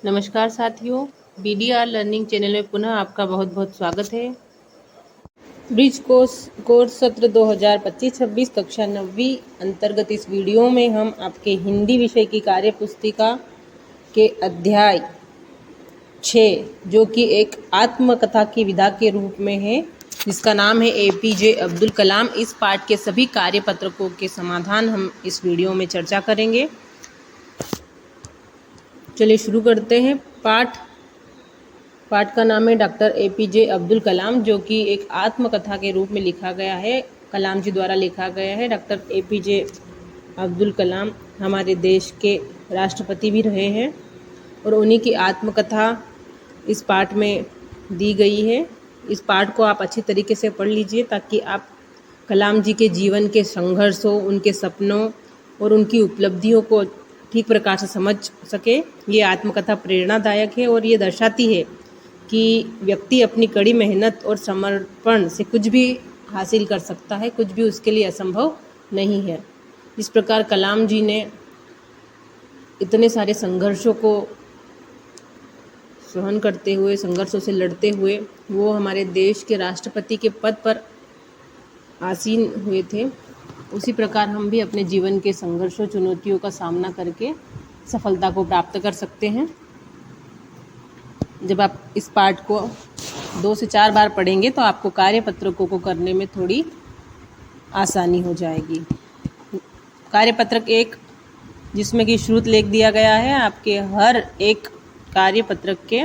नमस्कार साथियों, BDR learning channel में पुनः आपका बहुत बहुत स्वागत है। ब्रिज कोर्स सत्र 2025-26 कक्षा 9वीं अंतर्गत इस वीडियो में हम आपके हिंदी विषय की कार्य पुस्तिका के अध्याय 6 जो कि एक आत्मकथा की विधा के रूप में है, जिसका नाम है APJ अब्दुल कलाम। इस पाठ के सभी कार्यपत्रकों के समाधान हम इस वीडियो में चर्चा करेंगे। चलिए शुरू करते हैं। पाठ का नाम है डॉक्टर APJ अब्दुल कलाम, जो कि एक आत्मकथा के रूप में लिखा गया है, कलाम जी द्वारा लिखा गया है। डॉक्टर APJ अब्दुल कलाम हमारे देश के राष्ट्रपति भी रहे हैं और उन्हीं की आत्मकथा इस पाठ में दी गई है। इस पाठ को आप अच्छी तरीके से पढ़ लीजिए ताकि आप कलाम जी के जीवन के संघर्षों, उनके सपनों और उनकी उपलब्धियों को ठीक प्रकार से समझ सके। ये आत्मकथा प्रेरणादायक है और ये दर्शाती है कि व्यक्ति अपनी कड़ी मेहनत और समर्पण से कुछ भी हासिल कर सकता है, कुछ भी उसके लिए असंभव नहीं है। इस प्रकार कलाम जी ने इतने सारे संघर्षों को सहन करते हुए, संघर्षों से लड़ते हुए वो हमारे देश के राष्ट्रपति के पद पर आसीन हुए थे। उसी प्रकार हम भी अपने जीवन के संघर्षों, चुनौतियों का सामना करके सफलता को प्राप्त कर सकते हैं। जब आप इस पाठ को 2 से 4 बार पढ़ेंगे तो आपको कार्यपत्रकों को करने में थोड़ी आसानी हो जाएगी। कार्यपत्रक 1, जिसमें कि श्रुत लेख दिया गया है आपके हर एक कार्यपत्रक के,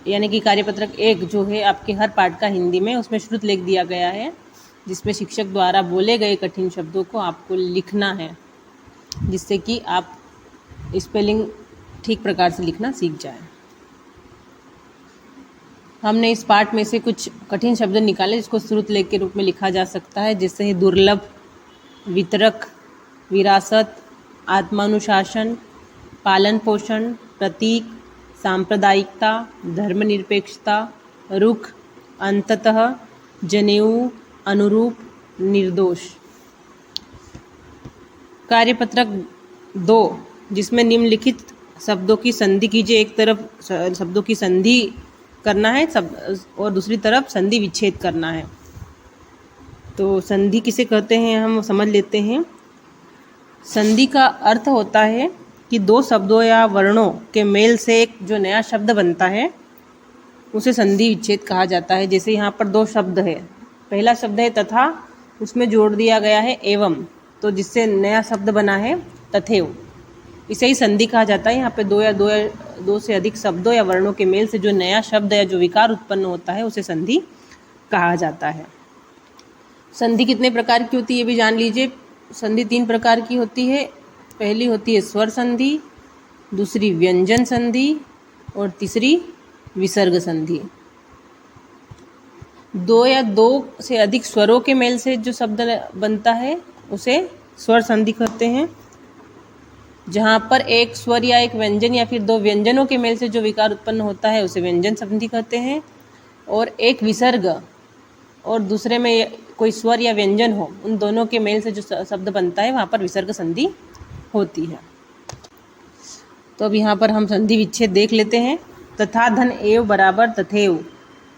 यानी कि कार्यपत्रक 1 जो है आपके हर पाठ का हिंदी में, उसमें श्रुत लेख दिया गया है, जिसमें शिक्षक द्वारा बोले गए कठिन शब्दों को आपको लिखना है, जिससे कि आप स्पेलिंग ठीक प्रकार से लिखना सीख जाएं। हमने इस पाठ में से कुछ कठिन शब्द निकाले जिसको श्रुत लेख के रूप में लिखा जा सकता है, जैसे है दुर्लभ, वितरक, विरासत, आत्मानुशासन, पालन पोषण, प्रतीक, सांप्रदायिकता, धर्मनिरपेक्षता, रुख, अंततः, जनेऊ, अनुरूप, निर्दोष। कार्यपत्रक 2, जिसमें निम्नलिखित शब्दों की संधि कीजिए। एक तरफ शब्दों की संधि करना है और दूसरी तरफ संधि विच्छेद करना है। तो संधि किसे कहते हैं हम समझ लेते हैं। संधि का अर्थ होता है कि 2 शब्दों या वर्णों के मेल से एक जो नया शब्द बनता है उसे संधि विच्छेद कहा जाता है। जैसे यहाँ पर 2 शब्द है, पहला शब्द है तथा, उसमें जोड़ दिया गया है एवं, तो जिससे नया शब्द बना है तथैव, इसे ही संधि कहा जाता है। यहाँ पे 2 से अधिक शब्दों या वर्णों के मेल से जो नया शब्द या जो विकार उत्पन्न होता है उसे संधि कहा जाता है। संधि कितने प्रकार की होती है ये भी जान लीजिए। संधि 3 प्रकार की होती है। पहली होती है स्वर संधि, दूसरी व्यंजन संधि और तीसरी विसर्ग संधि। 2 या 2 से अधिक स्वरों के मेल से जो शब्द बनता है उसे स्वर संधि कहते हैं। जहाँ पर एक स्वर या एक व्यंजन या फिर 2 व्यंजनों के मेल से जो विकार उत्पन्न होता है उसे व्यंजन संधि कहते हैं। और एक विसर्ग और दूसरे में कोई स्वर या व्यंजन हो, उन दोनों के मेल से जो शब्द बनता है वहाँ पर विसर्ग संधि होती है। तो अब यहाँ पर हम संधि विच्छेद देख लेते हैं। तथा धन एव बराबर तथैव,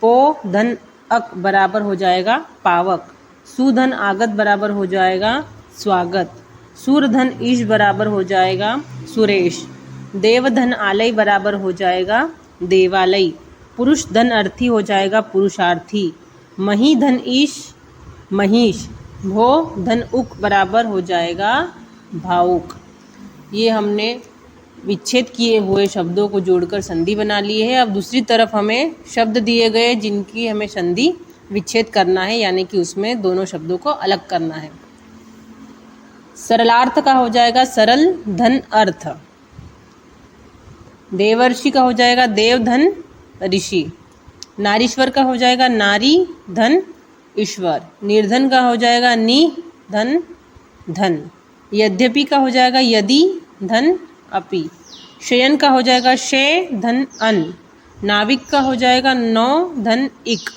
पो धन अक बराबर हो जाएगा पावक, सुधन आगत बराबर हो जाएगा स्वागत, सूर धन ईश बराबर हो जाएगा सुरेश, देव धन आलय बराबर हो जाएगा देवालय, पुरुष धन अर्थी हो जाएगा पुरुषार्थी, मही धन ईश महिष, भो धन उक बराबर हो जाएगा भावुक। ये हमने विच्छेद किए हुए शब्दों को जोड़कर संधि बना ली है। अब दूसरी तरफ हमें शब्द दिए गए जिनकी हमें संधि विच्छेद करना है, यानी कि उसमें दोनों शब्दों को अलग करना है। सरलार्थ का हो जाएगा सरल धन अर्थ, देवर्षि का हो जाएगा देव धन ऋषि, नारीश्वर का हो जाएगा नारी धन ईश्वर, निर्धन का हो जाएगा नि धन धन, यद्यपि का हो जाएगा यदि धन अपि, शयन का हो जाएगा शय धन अन, नाविक का हो जाएगा नौ धन इक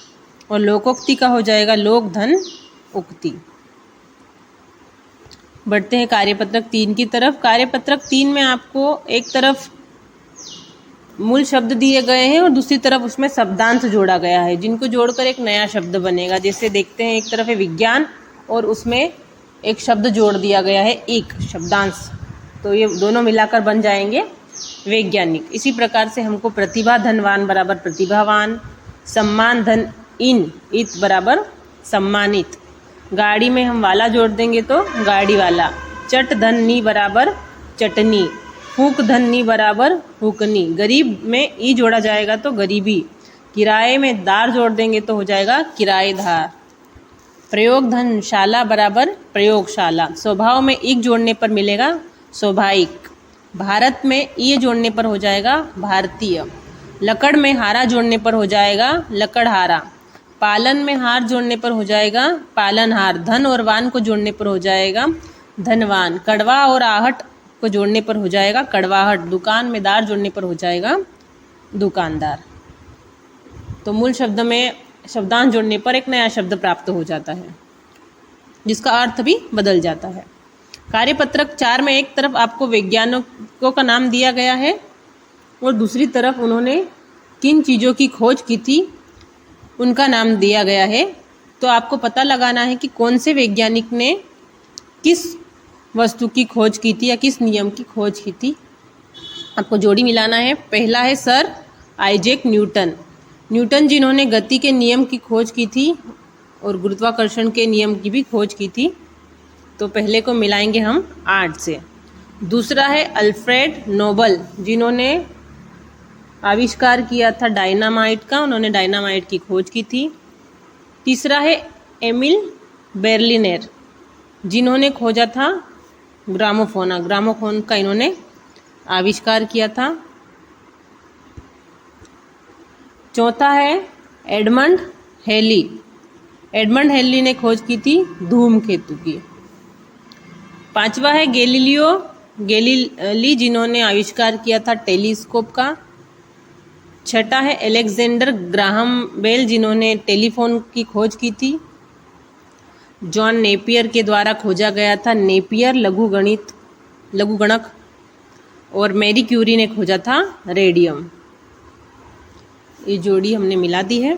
और लोकोक्ति का हो जाएगा लोक धन उक्ति। बढ़ते हैं कार्यपत्रक 3 की तरफ। कार्यपत्रक 3 में आपको एक तरफ मूल शब्द दिए गए हैं और दूसरी तरफ उसमें शब्दांश जोड़ा गया है, जिनको जोड़कर एक नया शब्द बनेगा। जैसे देखते हैं, एक तरफ है विज्ञान और उसमें एक शब्द जोड़ दिया गया है, एक शब्दांश, तो ये दोनों मिलाकर बन जाएंगे वैज्ञानिक। इसी प्रकार से हमको प्रतिभा धनवान बराबर प्रतिभावान, सम्मान धन इन इत बराबर सम्मानित, गाड़ी में हम वाला जोड़ देंगे तो गाड़ी वाला, चट धन नी बराबर चटनी, फूक धन नी बराबर फूकनी, गरीब में ई जोड़ा जाएगा तो गरीबी, किराए में दार जोड़ देंगे तो हो जाएगा किराएदार, प्रयोग धन शाला बराबर प्रयोगशाला, स्वभाव में एक जोड़ने पर मिलेगा स्वाभाविक, भारत में ये जोड़ने पर हो जाएगा भारतीय, लकड़ में हारा जोड़ने पर हो जाएगा लकड़हारा, पालन में हार जोड़ने पर हो जाएगा पालनहार, धन और वान को जोड़ने पर हो जाएगा धनवान, कड़वा और आहट को जोड़ने पर हो जाएगा कड़वाहट, दुकान में दार जोड़ने पर हो जाएगा दुकानदार। तो मूल शब्द में शब्दांश जोड़ने पर एक नया शब्द प्राप्त हो जाता है, जिसका अर्थ भी बदल जाता है। कार्यपत्रक 4 में एक तरफ आपको वैज्ञानिकों का नाम दिया गया है और दूसरी तरफ उन्होंने किन चीज़ों की खोज की थी उनका नाम दिया गया है। तो आपको पता लगाना है कि कौन से वैज्ञानिक ने किस वस्तु की खोज की थी या किस नियम की खोज की थी। आपको जोड़ी मिलाना है। पहला है सर आइजैक न्यूटन, न्यूटन जिन्होंने गति के नियम की खोज की थी और गुरुत्वाकर्षण के नियम की भी खोज की थी। तो पहले को मिलाएंगे हम 8 से। दूसरा है अल्फ्रेड नोबल, जिन्होंने आविष्कार किया था डायनामाइट का, उन्होंने डायनामाइट की खोज की थी। तीसरा है एमिल बेर्लिनेर, जिन्होंने खोजा था ग्रामोफोन, ग्रामोफोन का इन्होंने आविष्कार किया था। चौथा है एडमंड हेली, एडमंड हेली ने खोज की थी धूमकेतु की। पांचवा है गैलीलियो गैलीली, जिन्होंने आविष्कार किया था टेलीस्कोप का। छठा है अलेक्जेंडर ग्राहम बेल, जिन्होंने टेलीफोन की खोज की थी। जॉन नेपियर के द्वारा खोजा गया था नेपियर लघुगणक। और मैरी क्यूरी ने खोजा था रेडियम। ये जोड़ी हमने मिला दी है।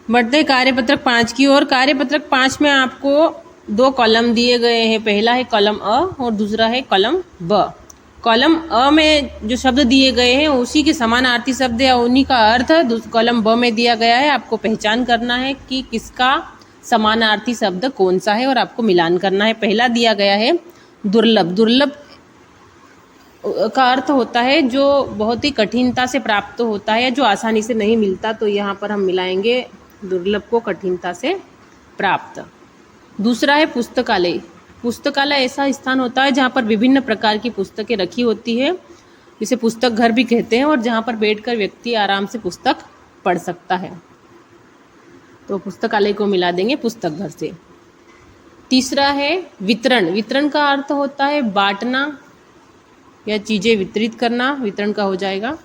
बढ़ते कार्यपत्रक 5 की ओर। कार्यपत्रक 5 में आपको 2 कॉलम दिए गए हैं। पहला है कॉलम अ और दूसरा है कॉलम ब। कॉलम अ में जो शब्द दिए गए हैं उसी के समानार्थी शब्द या उन्हीं का अर्थ कॉलम ब में दिया गया है। आपको पहचान करना है कि किसका समानार्थी शब्द कौन सा है और आपको मिलान करना है। पहला दिया गया है दुर्लभ। दुर्लभ का अर्थ होता है जो बहुत ही कठिनता से प्राप्त होता है या जो आसानी से नहीं मिलता। तो यहाँ पर हम मिलाएंगे दुर्लभ को कठिनता से प्राप्त। दूसरा है पुस्तकालय। पुस्तकालय ऐसा स्थान होता है जहाँ पर विभिन्न प्रकार की पुस्तकें रखी होती है, जिसे पुस्तक घर भी कहते हैं, और जहाँ पर बैठकर व्यक्ति आराम से पुस्तक पढ़ सकता है। तो पुस्तकालय को मिला देंगे पुस्तक घर से। तीसरा है वितरण। वितरण का अर्थ होता है बांटना या चीज़ें वितरित करना। वितरण का हो जाएगा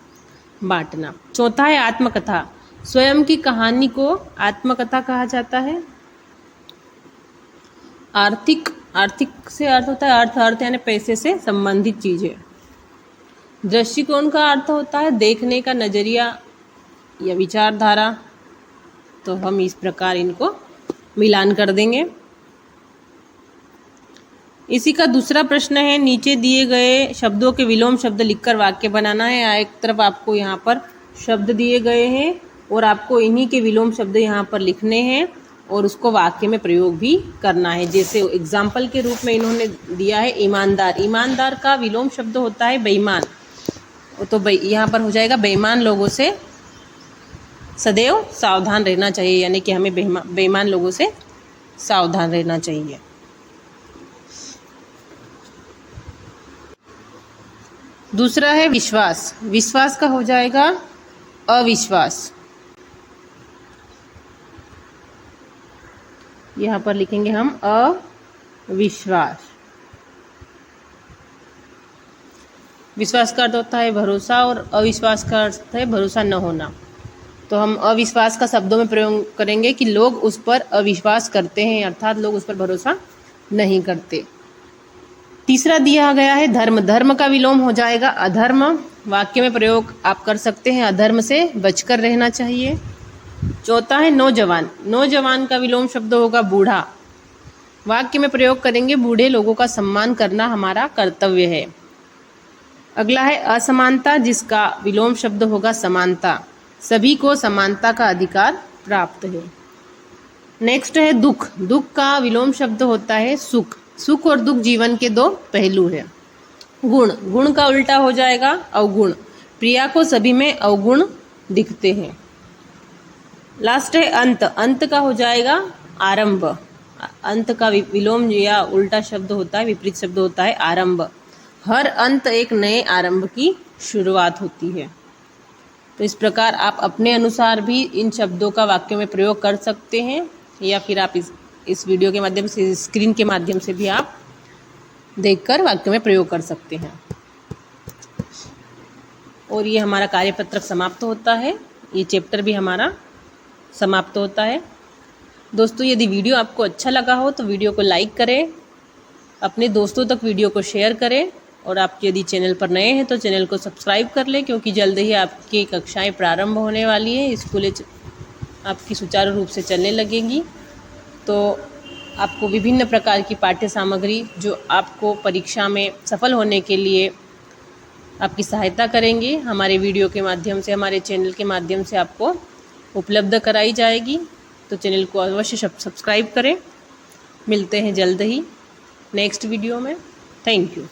बांटना। चौथा है आत्मकथा। स्वयं की कहानी को आत्मकथा कहा जाता है। आर्थिक से अर्थ होता है अर्थ यानी पैसे से संबंधित चीजें। दृष्टिकोण का अर्थ होता है देखने का नजरिया या विचारधारा। तो हम इस प्रकार इनको मिलान कर देंगे। इसी का दूसरा प्रश्न है, नीचे दिए गए शब्दों के विलोम शब्द लिखकर वाक्य बनाना है। एक तरफ आपको यहाँ पर शब्द दिए गए हैं और आपको इन्हीं के विलोम शब्द यहाँ पर लिखने हैं और उसको वाक्य में प्रयोग भी करना है। जैसे एग्जाम्पल के रूप में इन्होंने दिया है ईमानदार। ईमानदार का विलोम शब्द होता है बेईमान। तो यहाँ पर हो जाएगा बेईमान लोगों से सदैव सावधान रहना चाहिए, यानी कि हमें बेईमान लोगों से सावधान रहना चाहिए। दूसरा है विश्वास। विश्वास का हो जाएगा अविश्वास। यहाँ पर लिखेंगे हम अविश्वास। विश्वास का अर्थ होता है भरोसा और अविश्वास का अर्थ है भरोसा न होना। तो हम अविश्वास का शब्दों में प्रयोग करेंगे कि लोग उस पर अविश्वास करते हैं, अर्थात लोग उस पर भरोसा नहीं करते। तीसरा दिया गया है धर्म। धर्म का विलोम हो जाएगा अधर्म। वाक्य में प्रयोग आप कर सकते हैं, अधर्म से बचकर रहना चाहिए। चौथा है नौजवान। नौजवान का विलोम शब्द होगा बूढ़ा। वाक्य में प्रयोग करेंगे बूढ़े लोगों का सम्मान करना हमारा कर्तव्य है। अगला है असमानता, जिसका विलोम शब्द होगा समानता। सभी को समानता का अधिकार प्राप्त है। नेक्स्ट है दुख। दुख का विलोम शब्द होता है सुख। सुख और दुख जीवन के दो पहलू है। गुण। गुण का उल्टा हो जाएगा अवगुण। प्रिया को सभी में अवगुण दिखते हैं। लास्ट है अंत। अंत का हो जाएगा आरंभ। अंत का विलोम या उल्टा शब्द होता है, विपरीत शब्द होता है आरंभ। हर अंत एक नए आरंभ की शुरुआत होती है। तो इस प्रकार आप अपने अनुसार भी इन शब्दों का वाक्य में प्रयोग कर सकते हैं, या फिर आप इस वीडियो के माध्यम से, स्क्रीन के माध्यम से भी आप देखकर वाक्य में प्रयोग कर सकते हैं। और ये हमारा कार्यपत्रक समाप्त होता है, ये चैप्टर भी हमारा समाप्त होता है। दोस्तों, यदि वीडियो आपको अच्छा लगा हो तो वीडियो को लाइक करें, अपने दोस्तों तक वीडियो को शेयर करें, और आप यदि चैनल पर नए हैं तो चैनल को सब्सक्राइब कर लें, क्योंकि जल्द ही आपकी कक्षाएं प्रारंभ होने वाली है। स्कूलें आपकी सुचारू रूप से चलने लगेंगी, तो आपको विभिन्न प्रकार की पाठ्य सामग्री जो आपको परीक्षा में सफल होने के लिए आपकी सहायता करेंगे, हमारे वीडियो के माध्यम से, हमारे चैनल के माध्यम से आपको उपलब्ध कराई जाएगी। तो चैनल को अवश्य सब्सक्राइब करें। मिलते हैं जल्द ही नेक्स्ट वीडियो में। Thank you.